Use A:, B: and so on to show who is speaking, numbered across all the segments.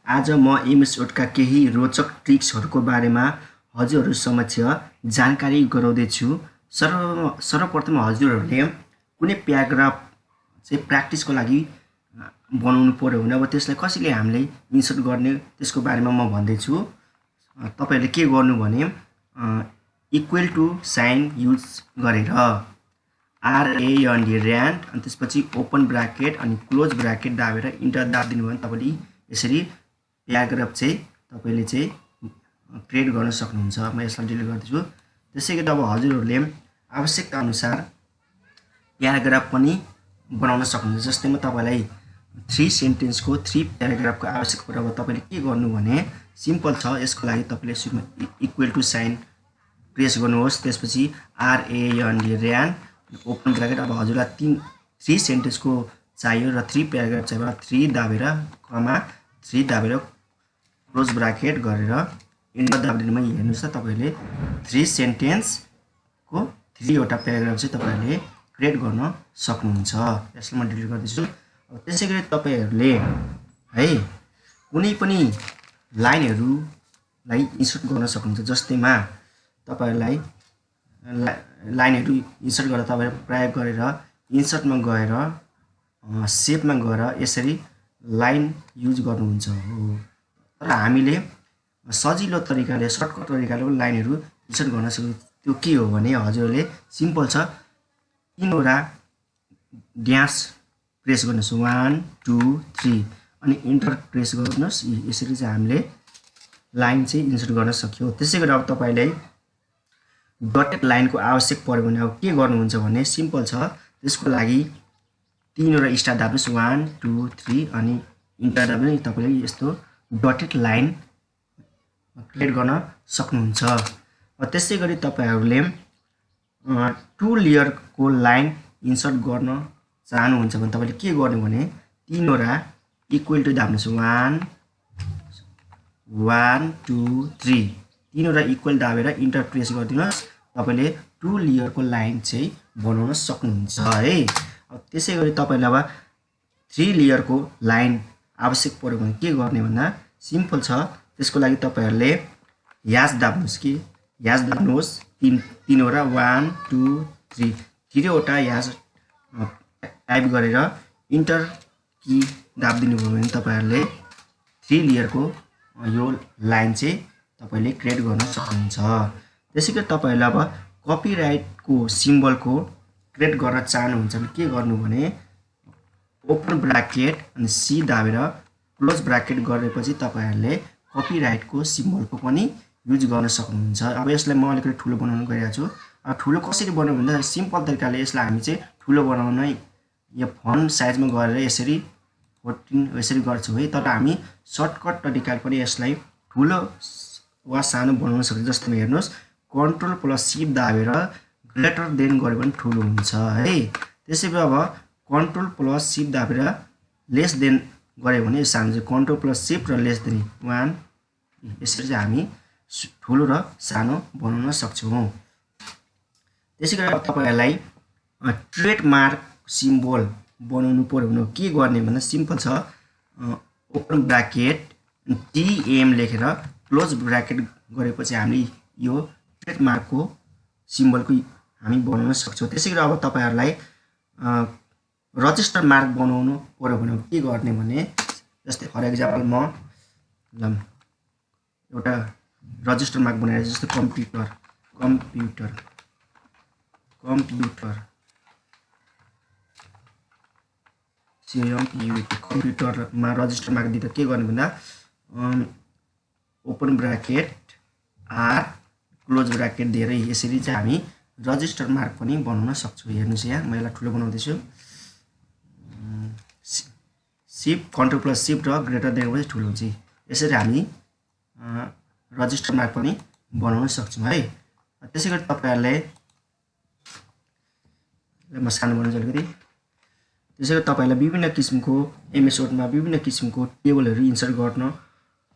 A: आज म एमएस वर्डका केही रोचक ट्रिक्सहरूको बारेमा हजुरहरू समक्ष जानकारी गराउँदैछु। सर्वप्रथम हजुरहरूले कुनै प्याराग्राफ चाहिँ प्र्याक्टिसको लागि बनाउनु पर्यो भने अब त्यसलाई कसरी हामीले इन्सर्ट गर्ने त्यसको बारेमा म भन्दैछु। तपाईहरुले के गर्नु भने इक्वल टु साइन युज गरेर RAND र्यान्ड अनि त्यसपछि ओपन ब्राकेट अनि क्लोज ब्राकेट दाबेर इन्टर दाबिदिनु भयो भने तपाईले यसरी प्याराग्राफ चाहिँ तपाईले चाहिँ क्रिएट गर्न सक्नुहुन्छ। म यसलाई डिलिट गर्दैछु। त्यसैगरी अब हजुरहरूले आवश्यकता अनुसार प्याराग्राफ पनि बनाउन सक्नुहुन्छ। जस्तै म तपाईलाई 3 सेन्टेन्सको 3 प्याराग्राफको आवश्यक पर्यो। अब तपाईले के गर्नु भने सिम्पल छ। यसको लागि तपाईले सुरुमा इक्वल टु साइन प्रेस गर्नुहोस्। त्यसपछि RAND र्यान्ड ओपन ब्राकेट। अब हजुरलाई 3 सेन्टेन्सको चाहियो र 3 प्याराग्राफ चाहियो। 3 दाबेर कमा 3 दाबेर क्लोज ब्राकेट गरेर इन्टर दाबिदिनुमा हेर्नुस् त तपाईले 3 सेन्टेन्सको 3 वटा प्याराग्राफ चाहिँ तपाईले क्रिएट गर्न सक्नुहुन्छ। यसलाई म डिलिट गर्दैछु। अब त्यसैगरी तपाईहरुले है कुनै पनि लाइनहरुलाई इन्सर्ट गर्न सक्नुहुन्छ। जस्तैमा तपाईहरुलाई लाइनहरु इन्सर्ट गर्न तपाईले प्रयोग गरेर इन्सर्टमा गएर शेपमा गएर यसरी लाइन युज गर्नुहुन्छ हो। तर हामीले सजिलो तरिकाले सर्टकट तरिकाले लाइनहरु इन्सर्ट गर्न सक्छौं। त्यो के हो भने हजुरले सिम्पल छ। 3 वटा ड्यास प्रेस गर्नुस् 1 2 3 अनि इन्टर प्रेस गर्नुस्। यसरी चाहिँ हामीले लाइन चाहिँ इन्सर्ट गर्न सक्यौ। त्यसैगरी अब तपाईलाई डटेड लाइनको आवश्यक पर्यो भने अब के गर्नुहुन्छ भने सिम्पल छ। त्यसको लागि 3 वटा स्टार दाब्नुस् 1 2 3 अनि इन्टर दाब्नु। तपाईले यस्तो डटेड लाइन क्रिएट गर्न सक्नुहुन्छ। त्यसैगरी तपाईहरुले 2 लेयरको लाइन इन्सर्ट गर्न चाहनुहुन्छ भने तपाईले के गर्नु भने 3 वटा इक्वल टु दाब्नुस् 1 1 2 3 3 वटा इक्वल दाबेर इन्टर प्रेस गरिदिनुस्। तपाईले 2 लेयरको लाइन चाहिँ बनाउन सक्नुहुन्छ है। त्यसैगरी तपाईले अब 3 लेयरको लाइन आवश्यक पर्यो भने के गर्ने भन्दा सिम्पल छ। त्यसको लागि तपाईहरुले ह्याश दाब्नुस् कि ह्याश दाब्नुहोस् 3 वटा 1 2 3 3 वटा ह्याश टाइप गरेर इन्टर की दाबिदिनु भयो भने तपाईहरुले 3 लेयरको यो लाइन चाहिँ तपाईले क्रिएट गर्न सक्नुहुन्छ। त्यसैगरी तपाईहरुले अब कपिराइटको सिम्बलको क्रिएट गर्न चाहनुहुन्छ भने के गर्नु भने ओपन ब्राकेट अनि सी दाबेर क्लोज ब्राकेट गरेपछि तपाईहरुले कपिराइटको सिम्बलको पनि युज गर्न सक्नुहुन्छ। अब यसलाई म अलिकति ठुलो बनाउन गइरहेको छु। अब ठुलो कसरी बनाउनु भन्दा सिम्पल तरिकाले यसलाई हामी चाहिँ ठुलो बनाउन यो फन्ट साइजमा गरेर यसरी 14 यसरी गर्छौं है। तर हामी सर्टकट तरिकाले पनि यसलाई ठुलो वा सानो बनाउन सक्छौं। जस्तै हेर्नुस् कन्ट्रोल प्लस शिफ्ट दाबेर ग्रेटर देन गर्यो भने ठुलो हुन्छ है। त्यसैले अब कन्ट्रोल प्लस शिफ्ट दाबेर लेस देन गर्यो भने सानो चाहिँ कन्ट्रोल प्लस शिफ्ट र लेस देन 1 यसरी चाहिँ हामी ठुलो र सानो बनाउन सक्छौं। त्यसैगरी अब तपाईहरुलाई ट्रेडमार्क सिम्बल बनाउनु पर्यो भने के गर्ने भन्दा सिम्पल छ। ओपन ब्राकेट TM लेखेर क्लोज ब्राकेट गरेपछि हामीले यो ट्रेडमार्कको सिम्बलको हामी बनाउन सक्छौं। त्यसैगरी अब तपाईहरुलाई रजिस्टर मार्क बनाउनु पर्यो भने के गर्ने भने जस्तै फर एक्जाम्पल म एउटा रजिस्टर मार्क बनाएर जस्तै कम्प्युटर कम्प्युटरमा रजिस्टर मार्क दिँदा के गर्ने भन्दा open bracket R close bracket दिएर यसरी चाहिँ हामी रजिस्टर मार्क पनि बनाउन सक्छौं। हेर्नुस् यहाँ म यसलाई ठुलो बनाउँदैछु। शिफ्ट कन्ट्रोल प्लस शिफ्ट र ग्रेटर देन पनि ठुलो हुन्छ। यसरी हामी रजिस्टर मार्क पनि बनाउन सक्छौं है। त्यसैगरी तपाईहरुले म सानो बनाउँछु अलिकति। त्यसैगरी तपाईहरुलाई विभिन्न किसिमको एमएस वर्डमा विभिन्न किसिमको टेबलहरु इन्सर्ट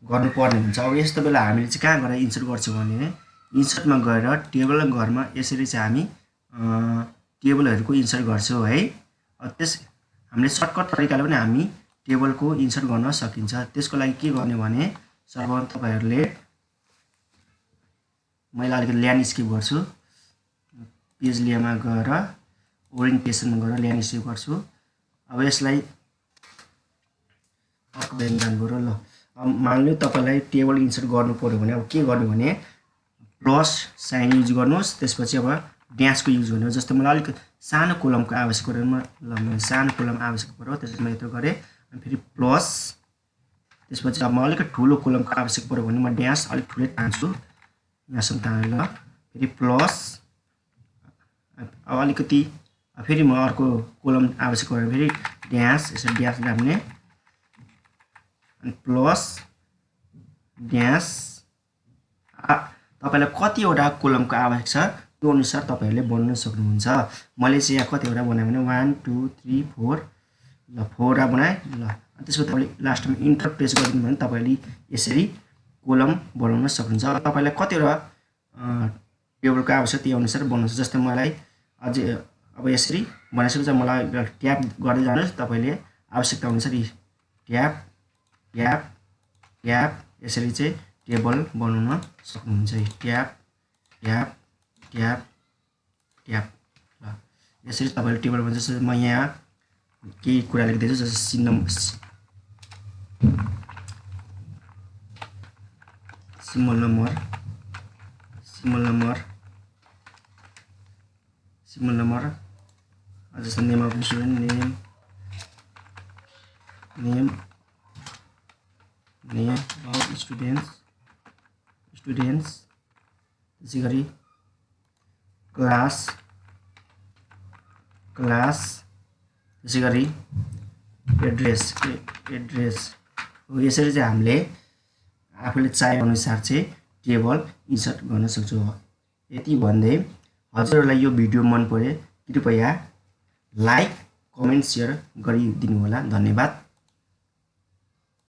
A: गर्नुपर्ने हुन्छ। अब यस्तो बेला हामीले चाहिँ कहाँ गएर इन्सर्ट गर्छौं भने इन्सर्टमा गएर टेबल घरमा यसरी चाहिँ हामी टेबलहरुको इन्सर्ट गर्छौं है। त्यस हामीले सर्टकट तरिकाले पनि हामी टेबलको इन्सर्ट गर्न सकिन्छ। त्यसको लागि के गर्ने भने सर्वप्रथम तपाईहरुले मैले अलिकति ल्यान्डस्केप गर्छु। पेज लेयरमा गएर ओरिएन्टेसनमा गएर ल्यान्डस्केप गर्छु। अब यसलाई अप डाउन गरौँ ल। अब मान्नु तपाईलाई टेबल इन्सर्ट गर्नु पर्यो भने अब के गर्नु भने प्लस साइन युज गर्नुस्, त्यसपछि अब ड्याशको युज गर्नु। जस्तो मलाई अलिक सानो कोलमको आवश्यक पऱ्यो ल, मैले सानो कोलम आवश्यक पऱ्यो त्यसैले मैले यत्रो गरे। अनि फेरि प्लस, त्यसपछि अब मलाई अलिक ठुलो कोलमको आवश्यक पऱ्यो भने म ड्याश अलिक ठुलै तान्छु, यहाँसम्म ताने ल। फेरि प्लस, अब अलिकति फेरि म अर्को कोलम आवश्यक पऱ्यो फेरि ड्याश, यसरी ड्याश लाग्ने अनि प्लस ड्याश। तपाईलाई कतिवटा कोलमको आवश्यक छ त्यो अनुसार तपाईहरुले बनाउन सक्नुहुन्छ। मैले चाहिँ यहाँ कतिवटा बनाए भने 1 2 3 4 ल 4 वटा बनाए ल। त्यसपछि तपाईले लास्टमा इन्टर प्रेस गरिदिनु भने तपाईले यसरी कोलम बनाउन सक्नुहुन्छ। तपाईलाई कतिवटा टेबलको आवश्यक त्यो अनुसार बनाउनुस्। जस्तै मलाई अझै अब यसरी बनाइसकेपछि मलाई ट्याब गर्दै जानुस्, तपाईले आवश्यकता अनुसार ट्याब ट्याब ट्याब यसरी चाहिँ टेबल बनाउन सक्नुहुन्छ। ट्याब ट्याब ट्याब ट्याब ल, यसरी तपाईले टेबल बनाउन। जस्तो म यहाँ केही कुरा लेख्दैछु, जस्तो सिम्बल नम्बर जस्तो name of student, name of students, त्यसै गरी क्लास, त्यसै गरी एड्रेस हो। यसरी चाहिँ हामीले आफूले चाहे अनुसार चाहिँ टेबल इन्सर्ट गर्न सक्छौँ। यति भन्दै हजुरहरूलाई यो भिडियो मन पर्यो कृपया लाइक कमेन्ट सेयर गरिदिनु होला। धन्यवाद।